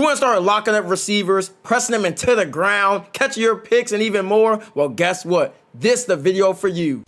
want to start locking up receivers, pressing them into the ground, catching your picks, and even more? Well, guess what? This is the video for you.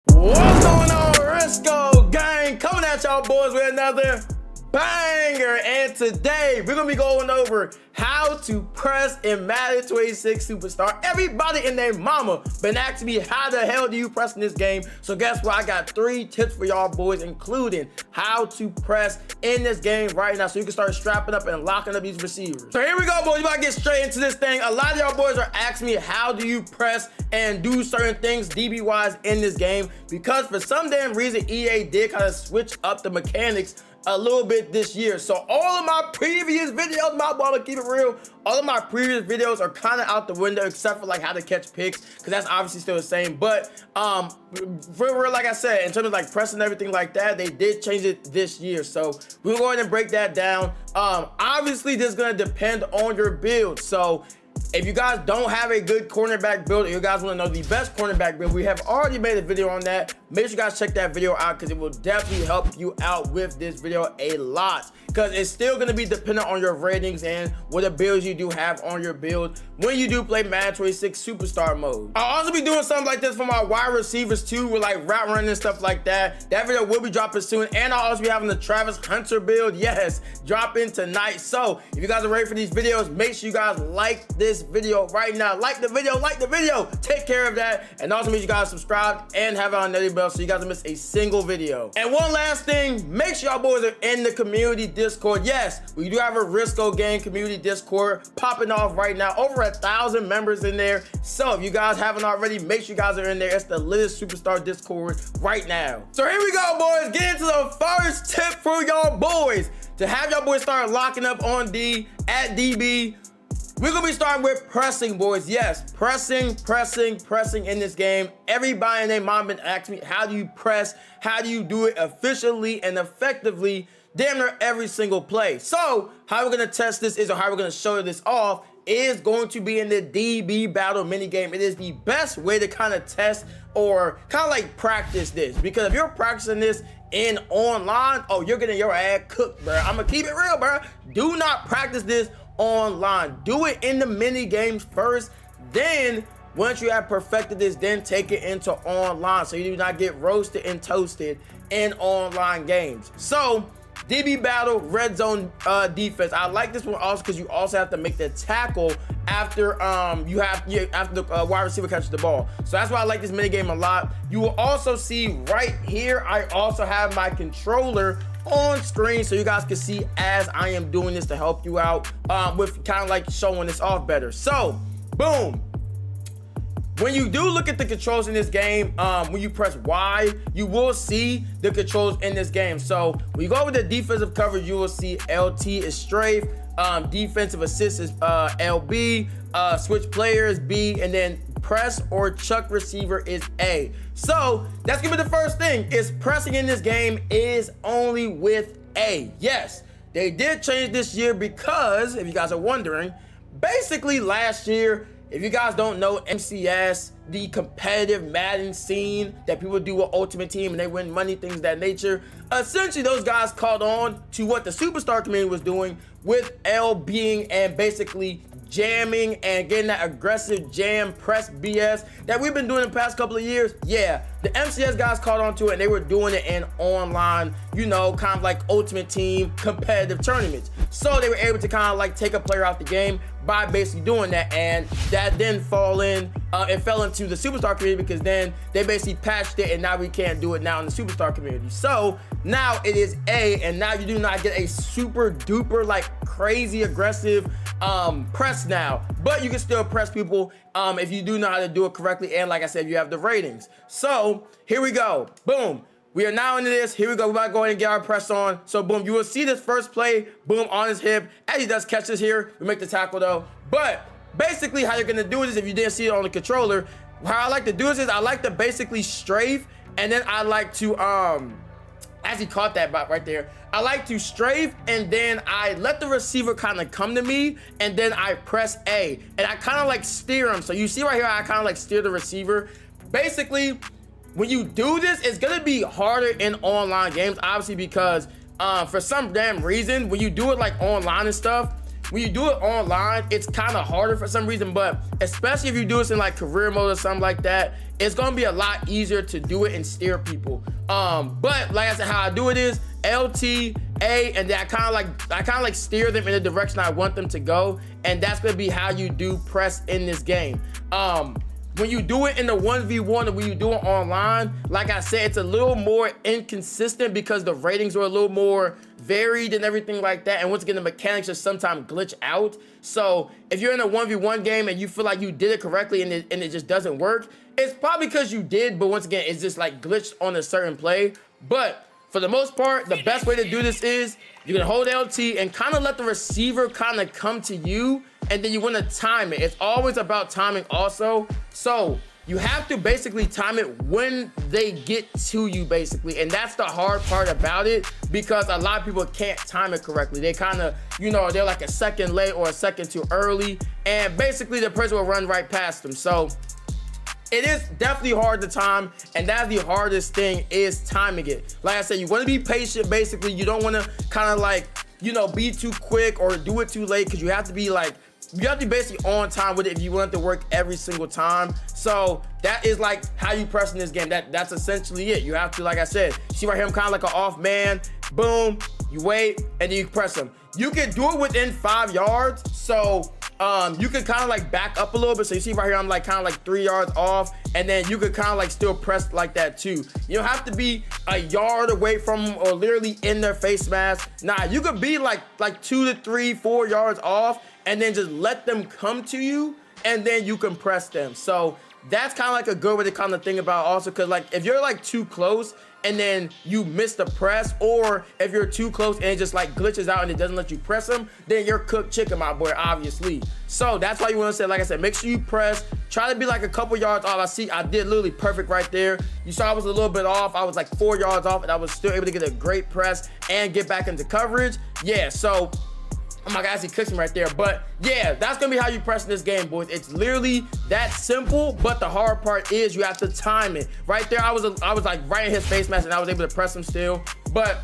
What's going on, Jurrisco gang? Coming at y'all boys with another banger. And today, we're going to be going over how to press in Madden 26 Superstar. Everybody and their mama been asking me, how the hell do you press in this game? So guess what? I got 3 tips for y'all boys, including how to press in this game right now so you can start strapping up and locking up these receivers. So here we go, boys. We about to get straight into this thing. A lot of y'all boys are asking me, how do you press and do certain things DB-wise in this game? Because for some damn reason, EA did kind of switch up the mechanics a little bit this year. So all of my previous videos, my ball, to keep it real, all of my previous videos are kind of out the window, except for like how to catch picks, because that's obviously still the same. But for real, like I said, in terms of like pressing everything like that, they did change it this year. So we'll go ahead and break that down. Obviously this is gonna depend on your build. So if you guys don't have a good cornerback build, or you guys want to know the best cornerback build, we have already made a video on that. Make sure you guys check that video out, because it will definitely help you out with this video a lot, because it's still going to be dependent on your ratings and what builds you do have on your build when you do play Madden 26 Superstar mode. I'll also be doing something like this for my wide receivers too, with like route running and stuff like that. That video will be dropping soon, and I'll also be having the Travis Hunter build, yes, dropping tonight. So if you guys are ready for these videos, make sure you guys like this video right now. Like the video, take care of that, and also make sure you guys subscribe and have it on notification bell so you guys don't miss a single video. And one last thing, make sure y'all boys are in the community Discord. Yes, we do have a Jurrisco gang community Discord popping off right now, over 1,000 members in there. So if you guys haven't already, make sure you guys are in there. It's the latest Superstar Discord right now. So here we go, boys, get into the first tip for y'all boys to have y'all boys start locking up on D at DB. We're gonna be starting with pressing, boys. Yes, pressing in this game. Everybody and their mom been asking me, how do you press? How do you do it efficiently and effectively damn near every single play? So how we're gonna test this is, or how we're gonna show this off, is going to be in the DB battle mini game. It is the best way to kind of test or kind of like practice this, because if you're practicing this in online, oh, you're getting your ass cooked, bro. I'm gonna keep it real, bro. Do not practice this online. Do it in the mini games first, then once you have perfected this, then take it into online so you do not get roasted and toasted in online games. So DB battle, red zone defense. I like this one also because you also have to make the tackle after after the wide receiver catches the ball. So that's why I like this mini game a lot. You will also see right here, I also have my controller on screen so you guys can see as I am doing this to help you out with kind of like showing this off better. So boom, when you do look at the controls in this game, when you press Y, you will see the controls in this game. So when you go with the defensive coverage, you will see LT is strafe, defensive assist is LB, switch player is B, and then press or chuck receiver is A. So that's gonna be the first thing, is pressing in this game is only with A. Yes, they did change this year because, if you guys are wondering, basically last year, if you guys don't know MCS, the competitive Madden scene that people do with Ultimate Team and they win money, things of that nature, essentially those guys caught on to what the Superstar community was doing with L being and basically jamming and getting that aggressive jam press BS that we've been doing the past couple of years. Yeah, the MCS guys caught on to it and they were doing it in online, you know, kind of like Ultimate Team competitive tournaments. So they were able to kind of like take a player out the game by basically doing that, and that then it fell into the Superstar community, because then they basically patched it and now we can't do it now in the Superstar community. So now it is A, and now you do not get a super duper like crazy aggressive press now, but you can still press people if you do know how to do it correctly, and like I said, you have the ratings. So here we go, boom. We are now into this. Here we go. We're about to go ahead and get our press on. So boom, you will see this first play, boom, on his hip. As he does catch this here, we make the tackle though. But basically how you're gonna do this, if you didn't see it on the controller, how I like to do this is I like to basically strafe, and then I like to, as he caught that bot right there, I like to strafe, and then I let the receiver kind of come to me, and then I press A, and I kind of like steer him. So you see right here, I kind of like steer the receiver. Basically, when you do this, it's gonna be harder in online games, obviously, because for some damn reason, when you do it like online and stuff, when you do it online, it's kind of harder for some reason, but especially if you do this in like career mode or something like that, it's gonna be a lot easier to do it and steer people. But like I said, how I do it is LT, A, and then I kind of like steer them in the direction I want them to go, and that's gonna be how you do press in this game. When you do it in the 1v1 and when you do it online, like I said, it's a little more inconsistent because the ratings are a little more varied and everything like that. And once again, the mechanics just sometimes glitch out. So if you're in a 1v1 game and you feel like you did it correctly and it just doesn't work, it's probably because you did, but once again, it's just like glitched on a certain play. But for the most part, the best way to do this is you can hold LT and kind of let the receiver kind of come to you, and then you want to time it. It's always about timing also. So you have to basically time it when they get to you, basically. And that's the hard part about it, because a lot of people can't time it correctly. They kind of, you know, they're like a second late or a second too early, and basically the person will run right past them. So it is definitely hard to time, and that's the hardest thing, is timing it. Like I said, you want to be patient. Basically, you don't want to kind of like, you know, be too quick or do it too late, because you have to be like, you have to be basically on time with it if you want it to work every single time. So that is like how you press in this game. That's essentially it. You have to, like I said, see right here, I'm kind of like an off man. Boom, you wait, and then you press them. You can do it within 5 yards. So you can kind of like back up a little bit. So you see right here, I'm like kind of like 3 yards off, and then you could kind of like still press like that too. You don't have to be a yard away from them or literally in their face mask. Nah, you could be like 2 to 3, 4 yards off, and then just let them come to you, and then you can press them. So that's kind of like a good way to kind of think about also, because like if you're like too close and then you miss the press, or if you're too close and it just like glitches out and it doesn't let you press them, then you're cooked chicken, my boy, obviously. So that's why you want to say, like I said, make sure you press. Try to be like a couple yards off. I see I did literally perfect right there. You saw I was a little bit off. I was like 4 yards off, and I was still able to get a great press and get back into coverage. Yeah, so oh my gosh, he cooks me right there. But yeah, that's gonna be how you press in this game, boys. It's literally that simple, but the hard part is you have to time it. Right there, I was like right in his face mask, and I was able to press him still. But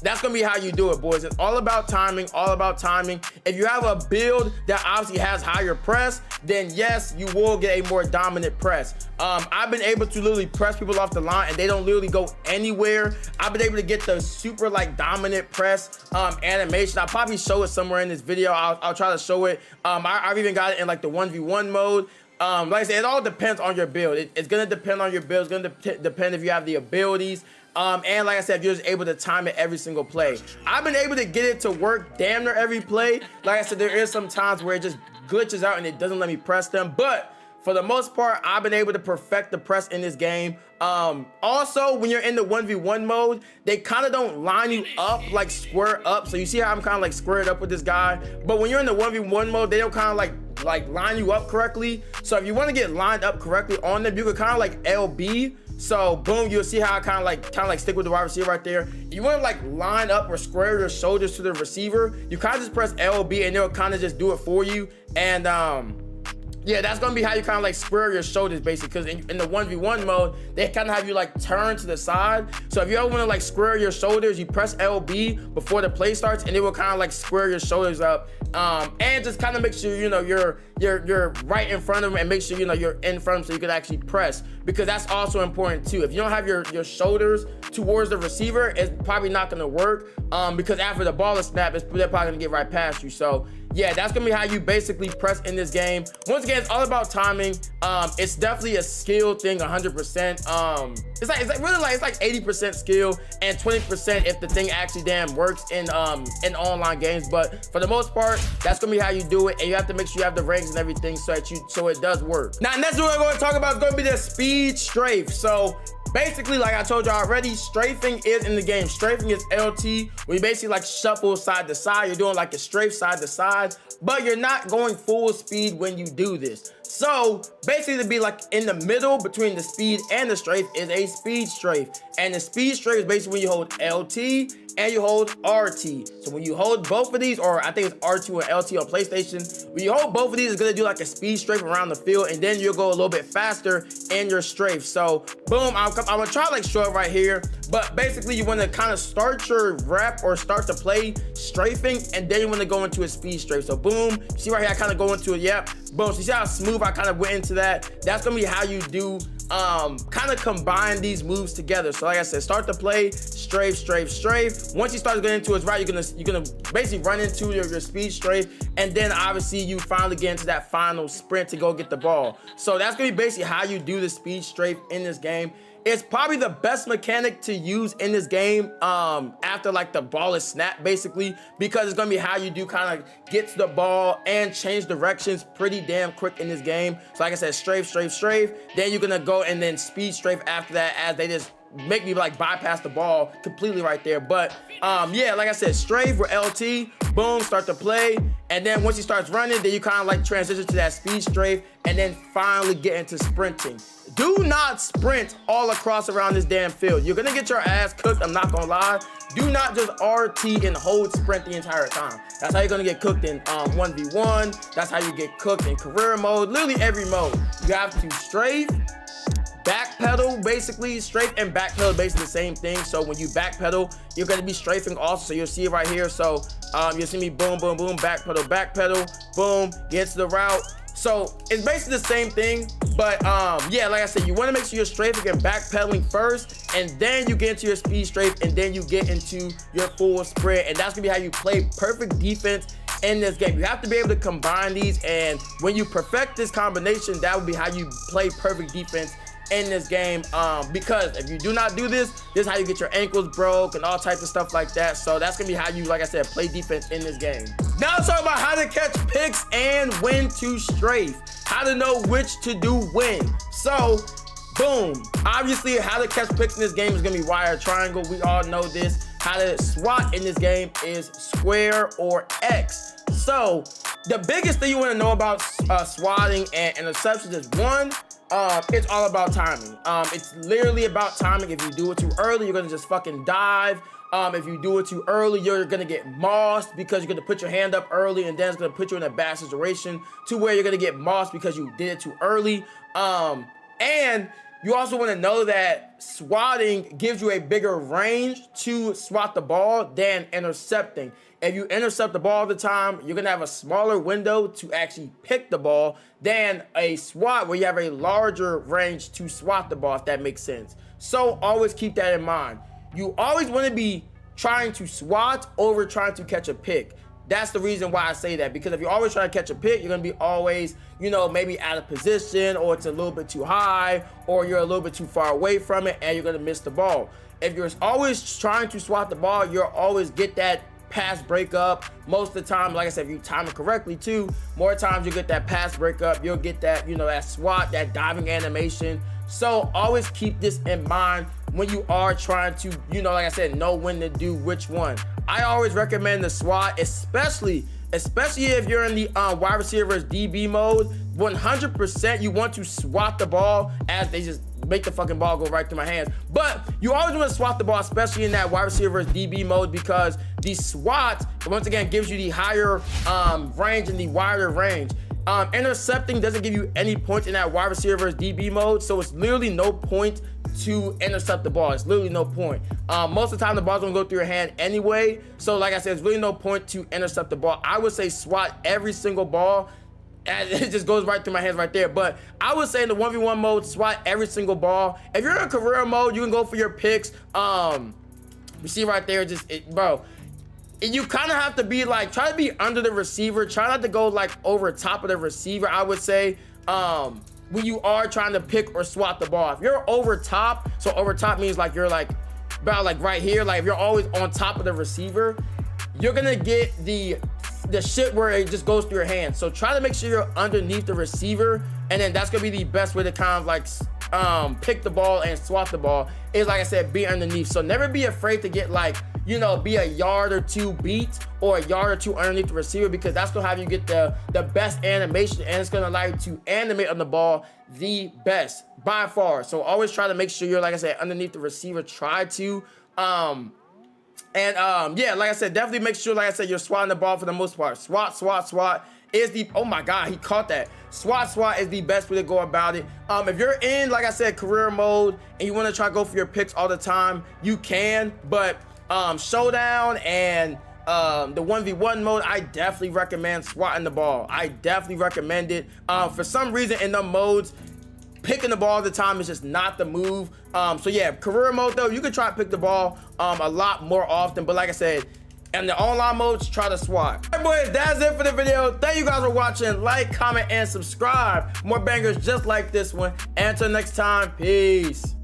that's gonna be how you do it, boys. It's all about timing, all about timing. If you have a build that obviously has higher press, then yes, you will get a more dominant press. I've been able to literally press people off the line and they don't literally go anywhere. I've been able to get the super like dominant press animation. I'll probably show it somewhere in this video. I'll try to show it. I've even got it in like the 1v1 mode. Like I said, it all depends on your build. It's gonna depend on your build. It's gonna depend if you have the abilities. And like I said, if you're just able to time it every single play. I've been able to get it to work damn near every play. Like I said, there is some times where it just glitches out and it doesn't let me press them. But for the most part, I've been able to perfect the press in this game. Also, when you're in the 1v1 mode, they kind of don't line you up like square up. So you see how I'm kind of like squared up with this guy. But when you're in the 1v1 mode, they don't kind of like line you up correctly. So if you want to get lined up correctly on them, you could kind of like LB. So boom, you'll see how I kind of like stick with the wide receiver right there. You want to like line up or square your shoulders to the receiver. You kind of just press LB and it'll kind of just do it for you. And yeah, that's gonna be how you kind of like square your shoulders, basically, because in the 1v1 mode, they kind of have you like turn to the side. So if you ever want to like square your shoulders, you press LB before the play starts, and it will kind of like square your shoulders up, and just kind of make sure, you know, you're right in front of them, and make sure, you know, you're in front of them so you can actually press, because that's also important too. If you don't have your shoulders towards the receiver, it's probably not gonna work, because after the ball is snapped, they're probably gonna get right past you. So yeah, that's gonna be how you basically press in this game. Once again, it's all about timing. It's definitely a skill thing, 100%. It's like 80% skill and 20% if the thing actually damn works in online games. But for the most part, that's gonna be how you do it, and you have to make sure you have the ranks and everything so it does work. Now, next what we're gonna talk about is gonna be the speed strafe. So basically, like I told you already, strafing is in the game. Strafing is LT, where you basically like shuffle side to side. You're doing like a strafe side to side, but you're not going full speed when you do this. So basically, to be like in the middle between the speed and the strafe is a speed strafe. And the speed strafe is basically when you hold LT and you hold RT. So when you hold both of these, or I think it's R2 and LT on PlayStation, when you hold both of these, it's gonna do like a speed strafe around the field, and then you'll go a little bit faster in your strafe. So boom, I'm gonna try to like show it right here, but basically you wanna kind of start your rep or start to play strafing, and then you wanna go into a speed strafe. So boom, see right here, I kind of go into it, yep, boom. So you see how smooth I kind of went into that? That's gonna be how you do kind of combine these moves together. So like I said, start to play strafe, strafe, strafe. Once you start getting into it right, you're gonna basically run into your speed strafe, and then obviously you finally get into that final sprint to go get the ball. So that's gonna be basically how you do the speed strafe in this game. It's probably the best mechanic to use in this game after like the ball is snapped, basically, because it's gonna be how you do kind of get to the ball and change directions pretty damn quick in this game. So like I said, strafe, strafe, strafe. Then you're gonna go and then speed strafe after that, as they just make me like bypass the ball completely right there. But yeah, like I said, strafe with LT, boom, start to play, and then once he starts running, then you kind of like transition to that speed strafe, and then finally get into sprinting. Do not sprint all across around this damn field. You're gonna get your ass cooked, I'm not gonna lie. Do not just RT and hold sprint the entire time. That's how you're gonna get cooked in 1v1. That's how you get cooked in career mode, literally every mode. You have to strafe, backpedal, basically. Strafe and backpedal basically the same thing. So when you backpedal, you're gonna be strafing also. So you'll see it right here. So you'll see me boom, boom, boom, backpedal, backpedal, boom, get to the route. So it's basically the same thing, but yeah, like I said, you want to make sure you're strafing and backpedaling first, and then you get into your speed strafe, and then you get into your full sprint, and that's gonna be how you play perfect defense in this game. You have to be able to combine these, and when you perfect this combination, that will be how you play perfect defense in this game, because if you do not do this, this is how you get your ankles broke and all types of stuff like that. So that's gonna be how you, like I said, play defense in this game. Now let's talk about how to catch picks and when to strafe, how to know which to do when. So boom, obviously how to catch picks in this game is gonna be wire triangle. We all know this. How to swat in this game is square or X. So the biggest thing you want to know about swatting and interceptions is one, it's all about timing. It's literally about timing. If you do it too early, you're gonna just fucking dive. If you do it too early, you're gonna get mossed because you're gonna put your hand up early, and then it's gonna put you in a bad situation to where you're gonna get mossed because you did it too early. And you also want to know that swatting gives you a bigger range to swat the ball than intercepting. If you intercept the ball all the time, you're gonna have a smaller window to actually pick the ball than a swat where you have a larger range to swat the ball, if that makes sense. So always keep that in mind. You always want to be trying to swat over trying to catch a pick. That's the reason why I say that, because if you're always trying to catch a pick, you're gonna be always, you know, maybe out of position, or it's a little bit too high, or you're a little bit too far away from it, and you're gonna miss the ball. If you're always trying to swat the ball, you'll always get that pass breakup. Most of the time, like I said, if you time it correctly too, more times you get that pass breakup, you'll get that, you know, that swat, that diving animation. So always keep this in mind when you are trying to, you know, like I said, know when to do which one. I always recommend the swat, especially if you're in the wide receivers DB mode. 100% you want to swat the ball, as they just make the fucking ball go right through my hands. But you always want to swat the ball, especially in that wide receivers DB mode, because the swat, once again, gives you the higher range and the wider range. Intercepting doesn't give you any points in that wide receivers DB mode, so it's literally no point to intercept the ball. It's literally no point. Most of the time the ball's gonna go through your hand anyway, so like I said, it's really no point to intercept the ball. I would say swat every single ball, and it just goes right through my hands right there. But I would say in the 1v1 mode, swat every single ball. If you're in career mode, you can go for your picks. You see right there, bro, you kind of have to be like, try to be under the receiver, try not to go like over top of the receiver, I would say, when you are trying to pick or swat the ball. If you're over top, so over top means like you're like about like right here, like if you're always on top of the receiver, you're gonna get the shit where it just goes through your hands. So try to make sure you're underneath the receiver, and then that's gonna be the best way to kind of like pick the ball and swat the ball, is like I said, be underneath. So never be afraid to get like, you know, be a yard or two beat or a yard or two underneath the receiver, because that's gonna have you get the best animation, and it's gonna allow you to animate on the ball the best. by far. So always try to make sure you're, like I said, underneath the receiver. Try to. Yeah, like I said, definitely make sure, like I said, you're swatting the ball for the most part. Swat is the, oh my God, he caught that. Swat is the best way to go about it. If you're in, like I said, career mode and you want to try to go for your picks all the time, you can, but Showdown and the 1v1 mode, I definitely recommend swatting the ball. I definitely recommend it. For some reason in the modes, picking the ball all the time is just not the move. So yeah, career mode though, you can try to pick the ball a lot more often, but like I said, in the online modes, try to swat. All right, boys, that's it for the video. Thank you guys for watching. Like, comment, and subscribe. More bangers just like this one. And until next time, peace.